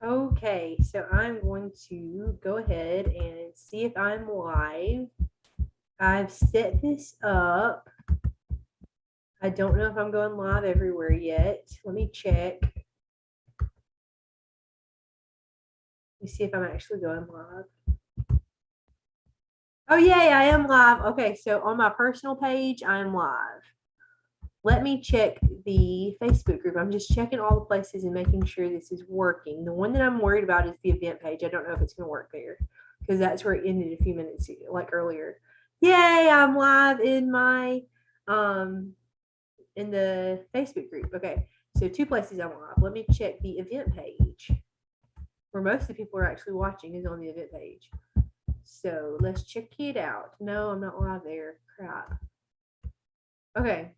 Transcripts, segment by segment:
Okay, so I'm going to go ahead and see if I'm live. I've set this up. I don't know if I'm going live everywhere yet. Let me check. Let me see if I'm actually going live. Oh, yay, I am live. Okay, so on my personal page, I'm live. Let me check the Facebook group. I'm just checking all the places and making sure this is working. The one that I'm worried about is the event page. I don't know if it's going to work there because that's where it ended a few minutes like earlier. Yay, I'm live um in the Facebook group. Okay. So two places I'm live. Let me check the event page. Where most of the people are actually watching is on the event page. So let's check it out. No, I'm not live there. Crap. Okay.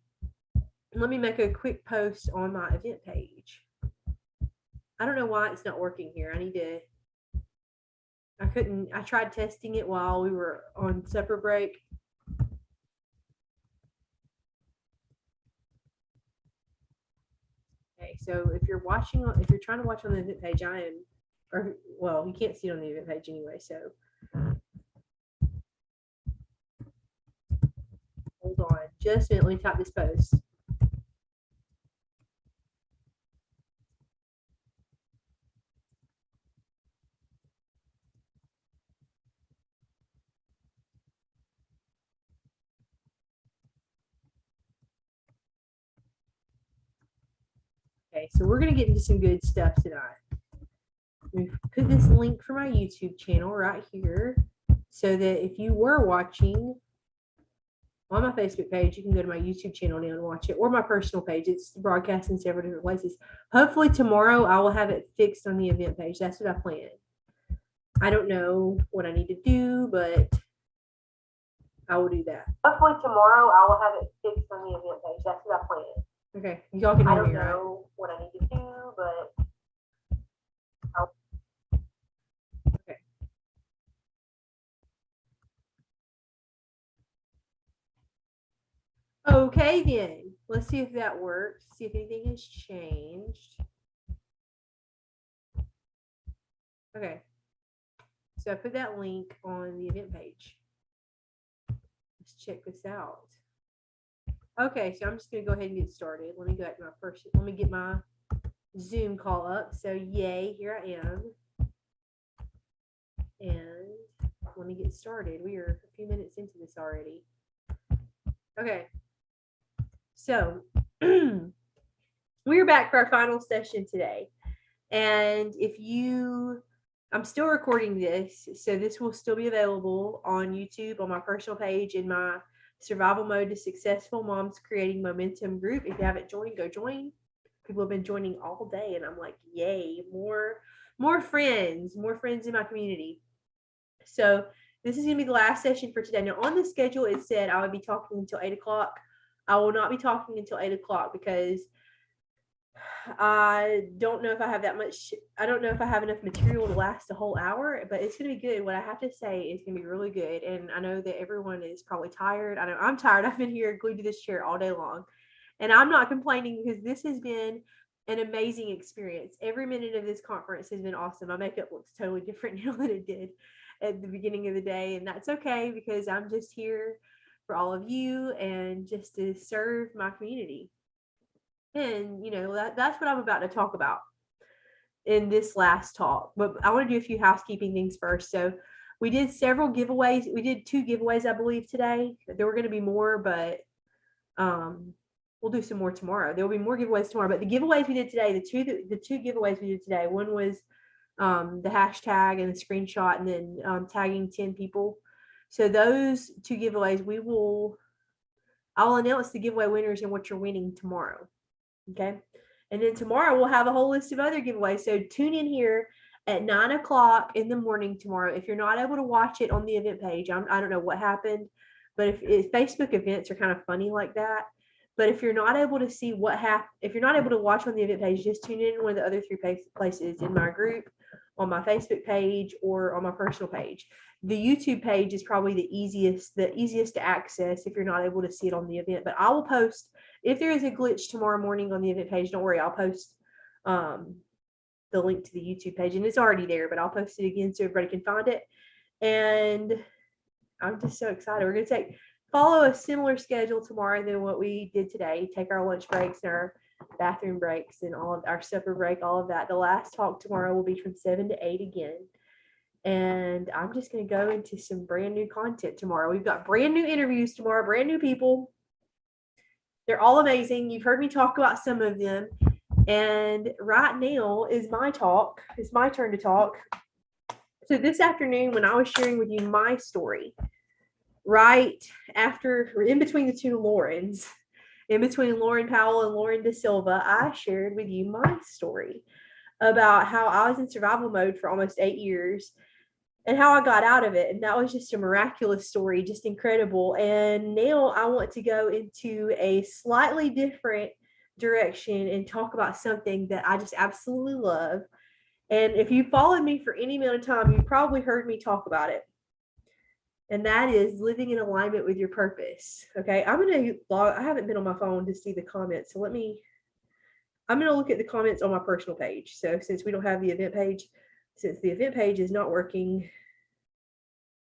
Let me make a quick post on my event page. I don't know why it's not working here. I tried testing it while we were on supper break. Okay, so if you're trying to watch on the event page, well, you can't see it on the event page anyway, so hold on just a minute. Let me type this post. Okay, so we're going to get into some good stuff tonight. We put this link for my YouTube channel right here so that if you were watching on my Facebook page, you can go to my YouTube channel now and watch it, or my personal page. It's broadcast in several different places. Hopefully tomorrow I will have it fixed on the event page. That's what I plan. I don't know what I need to do, but I will do that. Hopefully tomorrow I will have it fixed on the event page. That's what I plan. Okay, y'all can hear me, right? I don't know what I need to do, but okay. Okay, then let's see if that works. See if anything has changed. Okay, so I put that link on the event page. Let's check this out. Okay, so I'm just gonna go ahead and get started. Let me go back to let me get my Zoom call up. So yay, here I am. And let me get started. We are a few minutes into this already. Okay. So we're back for our final session today. And I'm still recording this, so this will still be available on YouTube, on my personal page, in my Survival Mode to Successful Moms Creating Momentum group. If you haven't joined, go join. People have been joining all day, and I'm like, yay, more friends in my community. So this is going to be the last session for today. Now on the schedule, it said I would be talking until 8 o'clock. I will not be talking until 8 o'clock because I don't know if I have that much. I don't know if I have enough material to last a whole hour, but it's going to be good. What I have to say is going to be really good. And I know that everyone is probably tired. I know I'm tired. I've been here glued to this chair all day long. And I'm not complaining because this has been an amazing experience. Every minute of this conference has been awesome. My makeup looks totally different now than it did at the beginning of the day. And that's okay because I'm just here for all of you and just to serve my community. And, that's what I'm about to talk about in this last talk. But I want to do a few housekeeping things first. So we did several giveaways. We did 2 giveaways, I believe, today. There were going to be more, but we'll do some more tomorrow. There will be more giveaways tomorrow. But the giveaways we did today, the two giveaways we did today, one was the hashtag and the screenshot, and then tagging 10 people. So those 2 giveaways, I'll announce the giveaway winners and what you're winning tomorrow. Okay. And then tomorrow we'll have a whole list of other giveaways. So tune in here at 9 o'clock in the morning tomorrow. If you're not able to watch it on the event page, I don't know what happened, but if Facebook events are kind of funny like that. But if you're not able to see if you're not able to watch on the event page, just tune in one of the other 3 places in my group, on my Facebook page, or on my personal page. The YouTube page is probably the easiest to access if you're not able to see it on the event. But I will post if there is a glitch tomorrow morning on the event page. Don't worry, I'll post the link to the YouTube page, and it's already there, but I'll post it again so everybody can find it. And I'm just so excited. We're going to follow a similar schedule tomorrow than what we did today. Take our lunch breaks and our bathroom breaks and all of our supper break, all of that. The last talk tomorrow will be from 7 to 8 again. And I'm just going to go into some brand new content tomorrow. We've got brand new interviews tomorrow, brand new people. They're all amazing. You've heard me talk about some of them. And right now is my talk. It's my turn to talk. So this afternoon, when I was sharing with you my story, right after, or in between the two Laurens, in between Lauren Powell and Lauren De Silva, I shared with you my story about how I was in survival mode for almost 8 years and how I got out of it. And that was just a miraculous story, just incredible. And now I want to go into a slightly different direction and talk about something that I just absolutely love. And if you followed me for any amount of time, you've probably heard me talk about it. And that is living in alignment with your purpose. Okay, I'm going to log, I haven't been on my phone to see the comments. So I'm going to look at the comments on my personal page. So since we don't have the event page, since the event page is not working.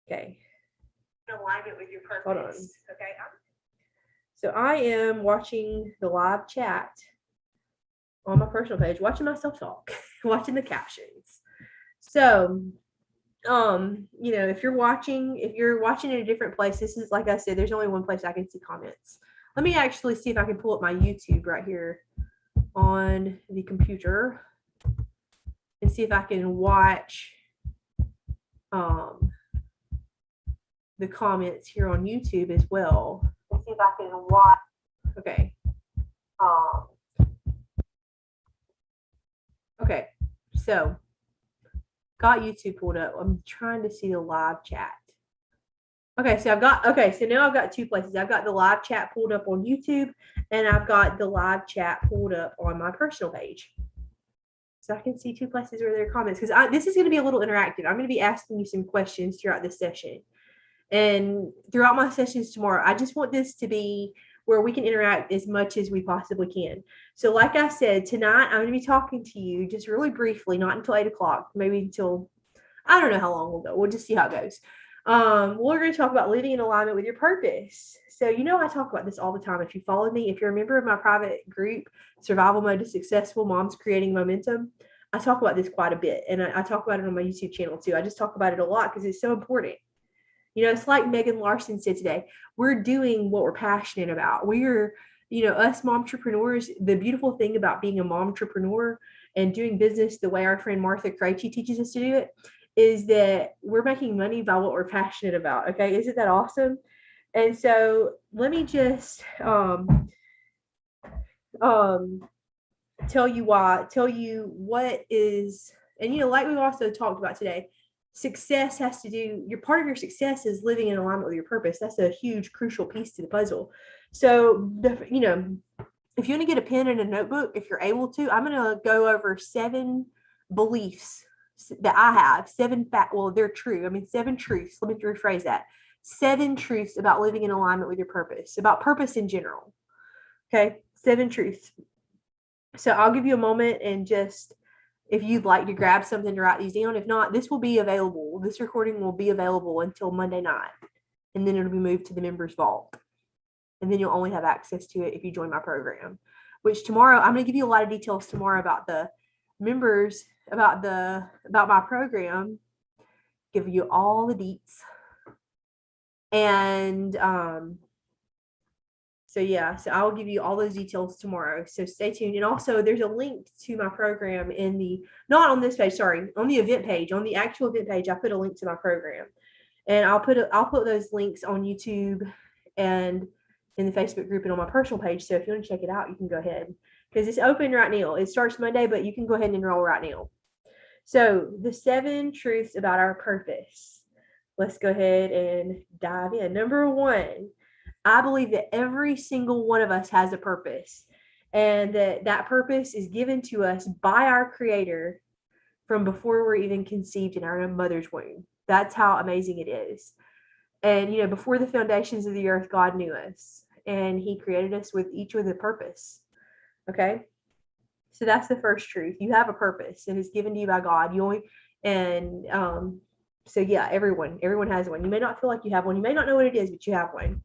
Okay. Alignment with your purpose. Hold on. Okay. So I am watching the live chat on my personal page, watching myself talk, watching the captions. So, if you're watching in a different place, this is, like I said, there's only one place I can see comments. Let me actually see if I can pull up my YouTube right here on the computer and see if I can watch the comments here on YouTube as well. Let's see if I can watch. Okay. Okay. So got YouTube pulled up. I'm trying to see the live chat. Okay, so now I've got two places. I've got the live chat pulled up on YouTube, and I've got the live chat pulled up on my personal page. So I can see two places where there are comments, because this is going to be a little interactive. I'm going to be asking you some questions throughout this session. And throughout my sessions tomorrow, I just want this to be where we can interact as much as we possibly can. So like I said, tonight I'm going to be talking to you just really briefly, not until 8 o'clock, maybe until, I don't know how long we'll go. We'll just see how it goes. We're going to talk about living in alignment with your purpose. So, I talk about this all the time. If you follow me, if you're a member of my private group, Survival Mode to Successful Moms Creating Momentum, I talk about this quite a bit. And I talk about it on my YouTube channel too. I just talk about it a lot because it's so important. It's like Megan Larson said today, we're doing what we're passionate about. We're, us momtrepreneurs, the beautiful thing about being a momtrepreneur and doing business the way our friend Martha Krejci teaches us to do it is that we're making money by what we're passionate about. Okay. Isn't that awesome? And so let me just tell you what is, and like we've also talked about today, success has to do, part of your success is living in alignment with your purpose. That's a huge, crucial piece to the puzzle. So, if you want to get a pen and a notebook, if you're able to, I'm going to go over 7 beliefs that I have, 7 they're true. 7 truths. Let me rephrase that. 7 truths about living in alignment with your purpose, about purpose in general. Okay. 7 truths. So I'll give you a moment and just, if you'd like to grab something to write these down. If not, this will be available. This recording will be available until Monday night. And then it'll be moved to the members vault. And then you'll only have access to it if you join my program, which tomorrow, I'm going to give you a lot of details tomorrow about the members, about my program, give you all the deets. And, so I'll give you all those details tomorrow. So stay tuned. And also there's a link to my program not on this page, sorry, on the event page, on the actual event page, I put a link to my program, and I'll put those links on YouTube and in the Facebook group and on my personal page. So if you want to check it out, you can go ahead, because it's open right now. It starts Monday, but you can go ahead and enroll right now. So the 7 truths about our purpose. Let's go ahead and dive in. Number 1, I believe that every single one of us has a purpose, and that purpose is given to us by our Creator from before we're even conceived in our mother's womb. That's how amazing it is. And, before the foundations of the earth, God knew us, and he created us with each with a purpose. Okay. So that's the first truth. You have a purpose and it's given to you by God. So yeah, everyone has one. You may not feel like you have one. You may not know what it is, but you have one.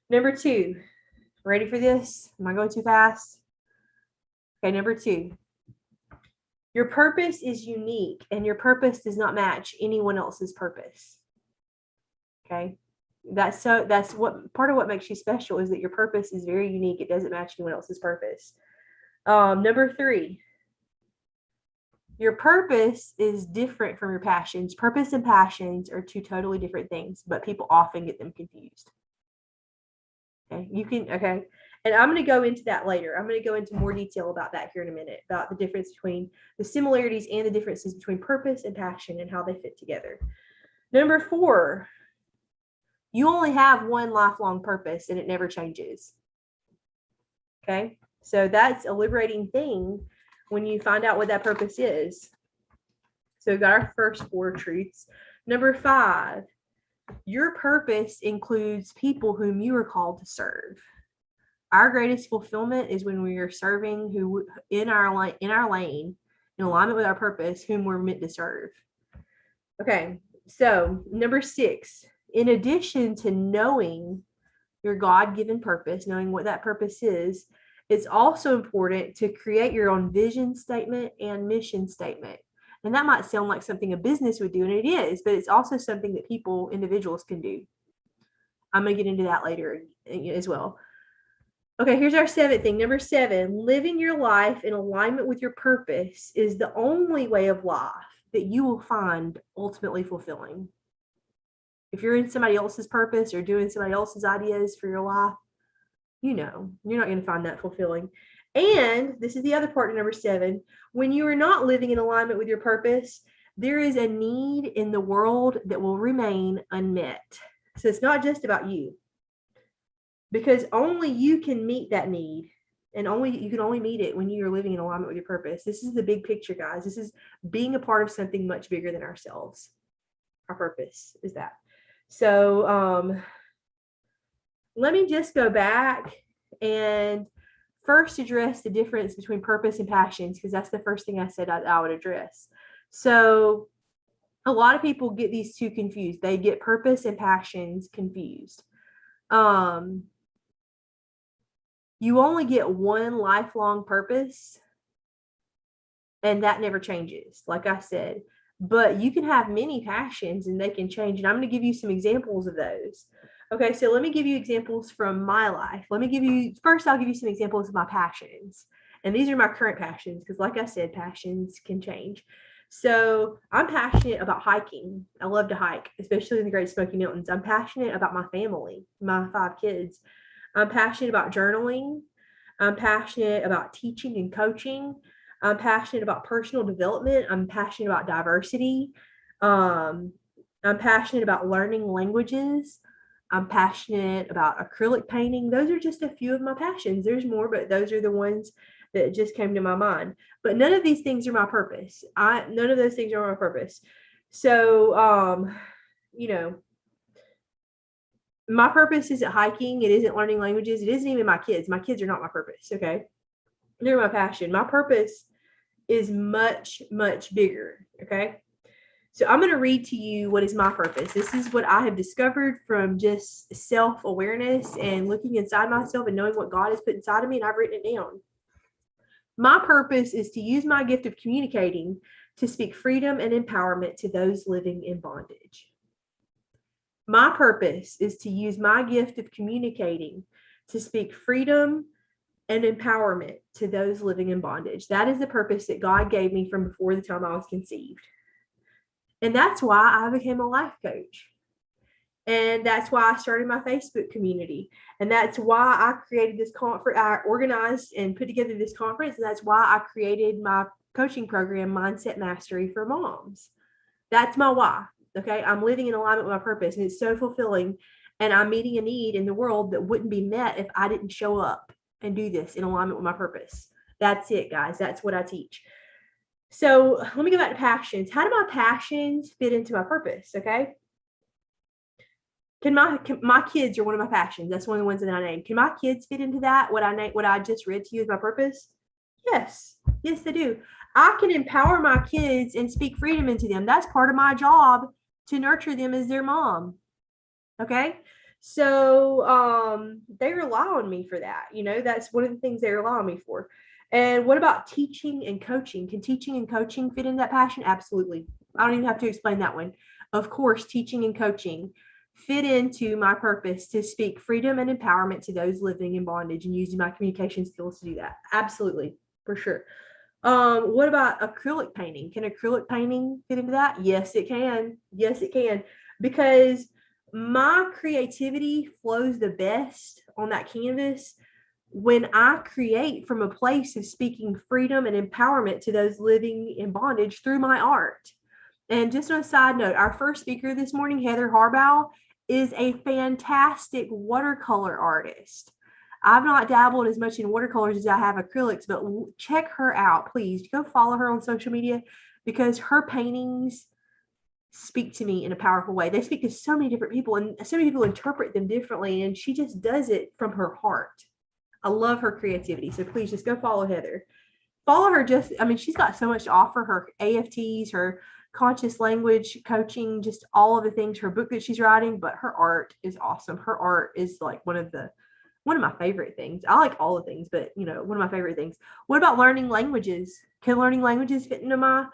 Number 2, ready for this? Am I going too fast? Okay, number 2. Your purpose is unique and your purpose does not match anyone else's purpose. Okay. That's what part of what makes you special is that your purpose is very unique. It doesn't match anyone else's purpose. Number 3, your purpose is different from your passions. Purpose and passions are 2 totally different things, but people often get them confused. Okay. And I'm going to go into that later. I'm going to go into more detail about that here in a minute, about the difference between the similarities and the differences between purpose and passion and how they fit together. Number 4, you only have one lifelong purpose and it never changes. Okay. So that's a liberating thing when you find out what that purpose is. So we've got our first 4 truths. Number 5, your purpose includes people whom you are called to serve. Our greatest fulfillment is when we are serving who in our lane, in alignment with our purpose, whom we're meant to serve. Okay. So number 6, in addition to knowing your God-given purpose, knowing what that purpose is, it's also important to create your own vision statement and mission statement. And that might sound like something a business would do, and it is, but it's also something that individuals can do. I'm going to get into that later as well. Okay, here's our 7th thing. Number 7, living your life in alignment with your purpose is the only way of life that you will find ultimately fulfilling. If you're in somebody else's purpose or doing somebody else's ideas for your life, you're not going to find that fulfilling. And this is the other part of number 7. When you are not living in alignment with your purpose, there is a need in the world that will remain unmet. So it's not just about you, because only you can meet that need, and you can only meet it when you are living in alignment with your purpose. This is the big picture, guys. This is being a part of something much bigger than ourselves. Our purpose is that. So let me just go back and first address the difference between purpose and passions, because that's the first thing I said I would address. So a lot of people get these 2 confused. They get purpose and passions confused. You only get one lifelong purpose, and that never changes, like I said. But you can have many passions and they can change. And I'm going to give you some examples of those. Okay, so let me give you examples from my life. I'll give you some examples of my passions. And these are my current passions, because like I said, passions can change. So I'm passionate about hiking. I love to hike, especially in the Great Smoky Mountains. I'm passionate about my family, my 5 kids. I'm passionate about journaling. I'm passionate about teaching and coaching. I'm passionate about personal development. I'm passionate about diversity. I'm passionate about learning languages. I'm passionate about acrylic painting. Those are just a few of my passions. There's more, but those are the ones that just came to my mind. But none of these things are my purpose. None of those things are my purpose. So, my purpose isn't hiking. It isn't learning languages. It isn't even my kids. My kids are not my purpose. Okay. They're my passion. My purpose is much, much bigger. Okay. So I'm going to read to you what is my purpose. This is what I have discovered from just self-awareness and looking inside myself and knowing what God has put inside of me, and I've written it down. My purpose is to use my gift of communicating to speak freedom and empowerment to those living in bondage. My purpose is to use my gift of communicating to speak freedom and empowerment to those living in bondage. That is the purpose that God gave me from before the time I was conceived. And that's why I became a life coach. And that's why I started my Facebook community. And that's why I created this conference. I organized and put together this conference. And that's why I created my coaching program, Mindset Mastery for Moms. That's my why. Okay. I'm living in alignment with my purpose, and it's so fulfilling. And I'm meeting a need in the world that wouldn't be met if I didn't show up and do this in alignment with my purpose. That's it, guys. That's what I teach. So let me go back to passions. How do my passions fit into my purpose? Okay. My kids are one of my passions. That's one of the ones that I named. Can my kids fit into that? What I just read to you is my purpose? Yes. Yes, they do. I can empower my kids and speak freedom into them. That's part of my job, to nurture them as their mom. Okay. So they rely on me for that. That's one of the things they rely on me for. And what about teaching and coaching? Can teaching and coaching fit in that passion? Absolutely. I don't even have to explain that one. Of course, teaching and coaching fit into my purpose to speak freedom and empowerment to those living in bondage, and using my communication skills to do that. Absolutely, for sure. What about acrylic painting? Can acrylic painting fit into that? Yes, it can. Yes, it can. Because my creativity flows the best on that canvas when I create from a place of speaking freedom and empowerment to those living in bondage through my art. And just on a side note, our first speaker this morning, Heather Harbaugh, is a fantastic watercolor artist. I've not dabbled as much in watercolors as I have acrylics, but check her out, please. Go follow her on social media, because her paintings speak to me in a powerful way. They speak to so many different people, and so many people interpret them differently, and she just does it from her heart. I love her creativity. So please just go follow Heather. Follow her. She's got so much to offer. Her AFTs, her conscious language coaching, just all of the things, her book that she's writing, but her art is awesome. Her art is like one of my favorite things. I like all the things, but one of my favorite things. What about learning languages? Can learning languages fit into my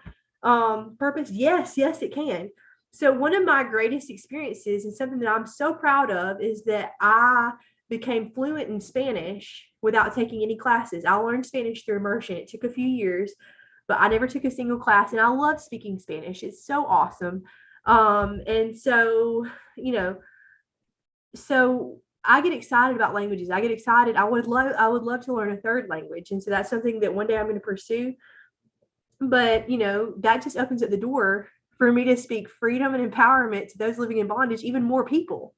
purpose? Yes, it can. So one of my greatest experiences, and something that I'm so proud of, is that I became fluent in Spanish without taking any classes. I learned Spanish through immersion. It took a few years, but I never took a single class, and I love speaking Spanish. It's so awesome. And so, so I get excited about languages. I get excited. I would love to learn a third language. And so that's something that one day I'm going to pursue. But, that just opens up the door for me to speak freedom and empowerment to those living in bondage, even more people.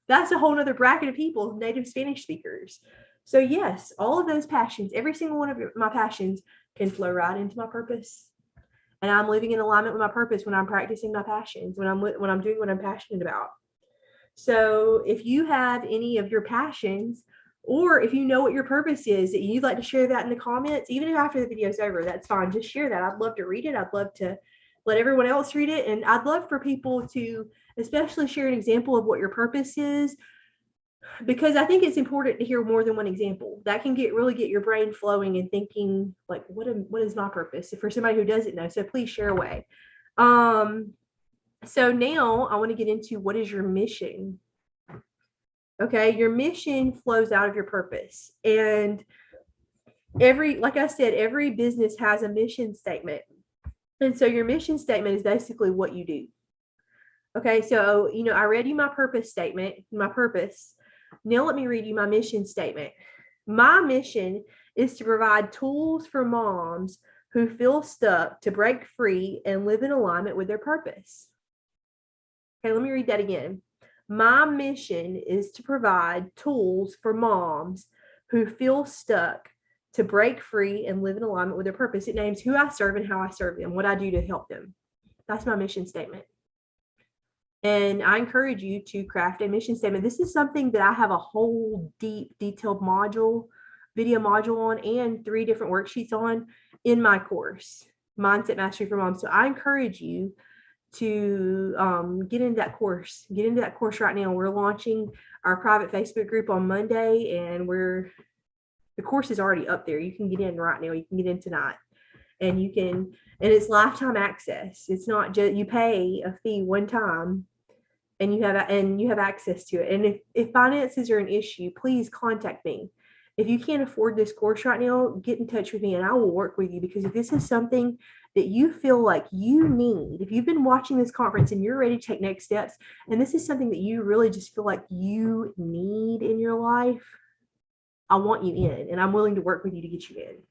That's a whole nother bracket of people, native Spanish speakers. So yes, all of those passions, every single one of my passions can flow right into my purpose. And I'm living in alignment with my purpose when I'm practicing my passions, when I'm doing what I'm passionate about. So if you have any of your passions, or if you know what your purpose is, that you'd like to share that in the comments, even if after the video's over, that's fine. Just share that. I'd love to read it. I'd love to let everyone else read it. And I'd love for people to especially share an example of what your purpose is, because I think it's important to hear more than one example. That can really get your brain flowing and thinking, like, what is my purpose, for somebody who doesn't know. So please share away. So now I want to get into, what is your mission? Okay, your mission flows out of your purpose. And like I said, every business has a mission statement. And so your mission statement is basically what you do. Okay, so, I read you my purpose statement, my purpose. Now let me read you my mission statement. My mission is to provide tools for moms who feel stuck to break free and live in alignment with their purpose. Okay, let me read that again. My mission is to provide tools for moms who feel stuck to break free and live in alignment with their purpose. It names who I serve and how I serve them, what I do to help them. That's my mission statement. And I encourage you to craft a mission statement. This is something that I have a whole deep, detailed video module on, and 3 different worksheets on in my course, Mindset Mastery for Moms. So I encourage you to get into that course. Get into that course right now. We're launching our private Facebook group on Monday, and the course is already up there. You can get in right now. You can get in tonight, and it's lifetime access. It's not just, you pay a fee one time and you have access to it. And if finances are an issue, please contact me. If you can't afford this course right now, get in touch with me and I will work with you, because if this is something that you feel like you need, if you've been watching this conference and you're ready to take next steps, and this is something that you really just feel like you need in your life, I want you in, and I'm willing to work with you to get you in.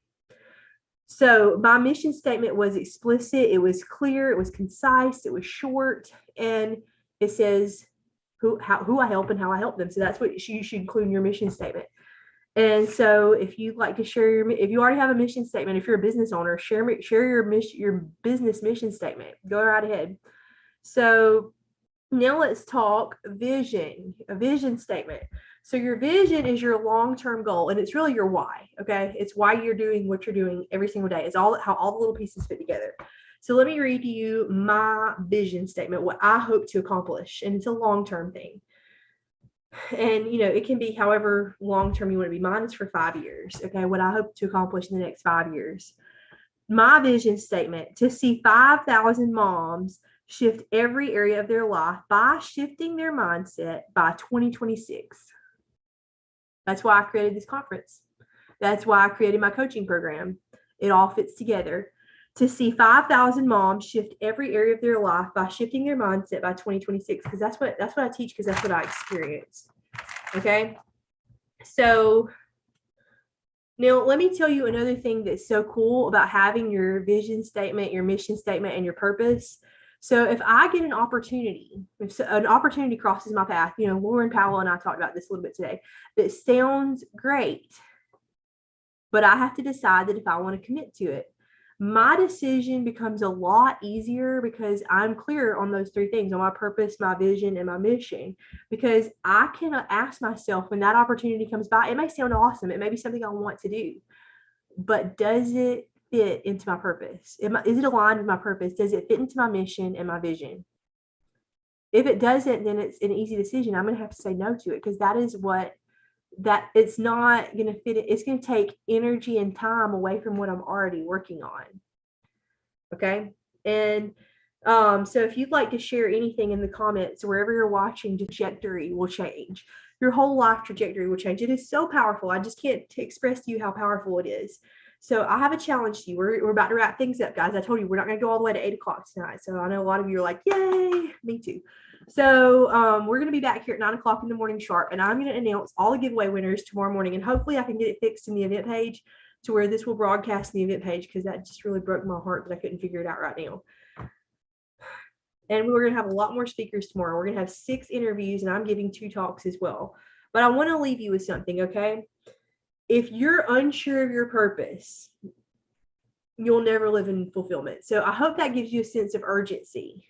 So my mission statement was explicit, it was clear, it was concise, it was short, and it says who I help and how I help them. So that's what you should include in your mission statement. And so if you'd like to share if you already have a mission statement, if you're a business owner, share your business mission statement. Go right ahead. So now let's talk vision, a vision statement. So your vision is your long-term goal, and it's really your why. Okay. It's why you're doing what you're doing every single day. It's all how all the little pieces fit together. So let me read to you my vision statement, what I hope to accomplish. And it's a long-term thing. And it can be however long-term you want to be. Mine is for 5 years. Okay. What I hope to accomplish in the next 5 years. My vision statement: to see 5,000 moms shift every area of their life by shifting their mindset by 2026. That's why I created this conference. That's why I created my coaching program. It all fits together. To see 5,000 moms shift every area of their life by shifting their mindset by 2026, because that's what I teach, because that's what I experienced. Okay. So now let me tell you another thing that's so cool about having your vision statement, your mission statement, and your purpose. So if I get an opportunity, if an opportunity crosses my path, Lauren Powell and I talked about this a little bit today, that sounds great, but I have to decide that if I want to commit to it. My decision becomes a lot easier because I'm clear on those three things, on my purpose, my vision, and my mission, because I can ask myself when that opportunity comes by, it may sound awesome. It may be something I want to do, but does it fit into my purpose? Is it aligned with my purpose? Does it fit into my mission and my vision? If it doesn't, then it's an easy decision. I'm going to have to say no to it, because that it's not going to fit. It's going to take energy and time away from what I'm already working on. Okay. And so if you'd like to share anything in the comments, wherever you're watching, trajectory will change. Your whole life trajectory will change. It is so powerful. I just can't express to you how powerful it is. So I have a challenge to you. We're about to wrap things up, guys. I told you we're not going to go all the way to 8 o'clock tonight. So I know a lot of you are like, yay, me too. So we're going to be back here at 9 o'clock in the morning sharp, and I'm going to announce all the giveaway winners tomorrow morning. And hopefully I can get it fixed in the event page to where this will broadcast in the event page, because that just really broke my heart that I couldn't figure it out right now. And we're going to have a lot more speakers tomorrow. We're going to have 6 interviews, and I'm giving 2 talks as well. But I want to leave you with something, okay? If you're unsure of your purpose, you'll never live in fulfillment. So I hope that gives you a sense of urgency.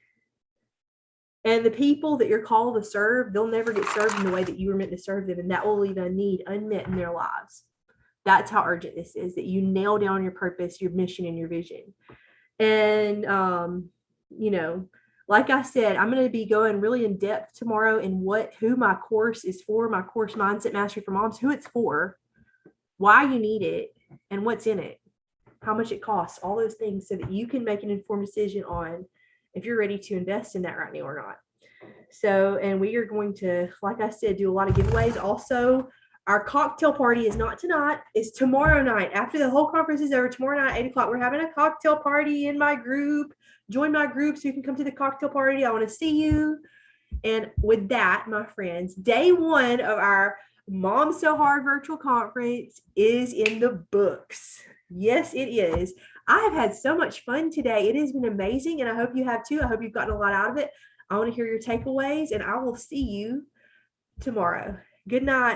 And the people that you're called to serve, they'll never get served in the way that you were meant to serve them. And that will leave a need unmet in their lives. That's how urgent this is, that you nail down your purpose, your mission, and your vision. And, like I said, I'm going to be going really in depth tomorrow in who my course is for, my course, Mindset Mastery for Moms, who it's for, why you need it, and what's in it, how much it costs, all those things, so that you can make an informed decision on if you're ready to invest in that right now or not. So, and we are going to, like I said, do a lot of giveaways. Also, our cocktail party is not tonight, it's tomorrow night. After the whole conference is over, tomorrow night, 8 o'clock, we're having a cocktail party in my group. Join my group so you can come to the cocktail party. I want to see you. And with that, my friends, day 1 of our Mom So Hard virtual conference is in the books. Yes, it is. I have had so much fun today. It has been amazing, and I hope you have too. I hope you've gotten a lot out of it. I want to hear your takeaways, and I will see you tomorrow. Good night.